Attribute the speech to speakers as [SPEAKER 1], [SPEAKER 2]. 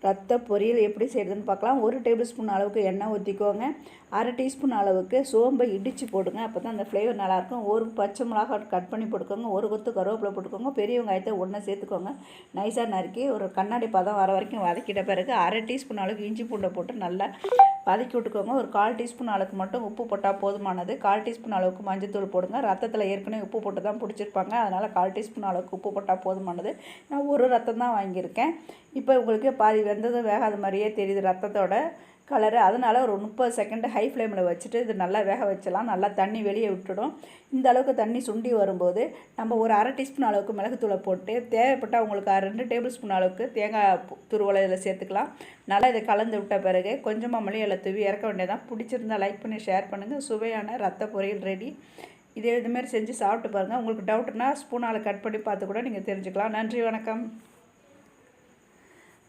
[SPEAKER 1] ரத்த பொரியல் எப்படி செய்கிறதுன்னு பார்க்கலாம். 1 டேபிள் ஸ்பூன் அளவுக்கு எண்ணெய் ஊற்றிக்கோங்க. 1/2 டீஸ்பூன் அளவுக்கு சோம்பை இடித்து போடுங்க. அப்போ தான் அந்த ஃப்ளேவர் நல்லாயிருக்கும். 1 பச்சை மிளகாய் கட் பண்ணி போட்டுக்கோங்க. 1 கொத்து கருவேப்பிலை போட்டுக்கோங்க. பெரிய வெங்காயத்தை ஒன்றா சேர்த்துக்கோங்க. நைஸாக நறுக்கி ஒரு கண்ணாடி பதம் வர வரைக்கும் வதக்கிட்ட பிறகு 1/2 டீஸ்பூன் அளவுக்கு இஞ்சி பூண்டை போட்டு நல்லா வதக்கி விட்டுக்கோங்க. ஒரு 1/4 டீஸ்பூன் அளவுக்கு மட்டும் உப்பு போட்டால் போதுமானது. 1/4 டீஸ்பூன் அளவுக்கு மஞ்சத்தூள் போடுங்க. ரத்தத்தில் ஏற்கனவே உப்பு போட்டு தான் பிடிச்சிருப்பாங்க, அதனால் 1/4 டீஸ்பூன் அளவுக்கு உப்பு போட்டால் போதுமானது. நான் ஒரு ரத்தம் தான் வாங்கியிருக்கேன். இப்போ உங்களுக்கு பாதி வெந்ததும் வேகாத மாதிரியே தெரியுது ரத்தத்தோட கலரு. அதனால் ஒரு 30 செகண்ட் ஹை ஃப்ளேமில் வச்சுட்டு இது நல்லா வேக வச்சலாம். நல்லா தண்ணி வெளியே விட்டுடும். இந்த அளவுக்கு தண்ணி சுண்டி வரும்போது நம்ம ஒரு 1/2 டீஸ்பூன் அளவுக்கு மிளகுத்தூளை போட்டு தேவைப்பட்டால் உங்களுக்கு 2 டேபிள் ஸ்பூன் அளவுக்கு தேங்காய் துருவலை இதில் சேர்த்துக்கலாம். நல்லா இதை கலந்து விட்ட பிறகு கொஞ்சமாக மல்லி இலை தூவி இறக்க வேண்டியதான். பிடிச்சிருந்தால் லைக் பண்ணி ஷேர் பண்ணுங்கள். சுவையான ரத்த பொரியல் ரெடி. இதே இதுமாரி செஞ்சு சாப்பிட்டு பாருங்கள். உங்களுக்கு டவுட்னா ஸ்பூனால் கட் பண்ணி பார்த்து கூட நீங்கள் தெரிஞ்சுக்கலாம். நன்றி, வணக்கம்.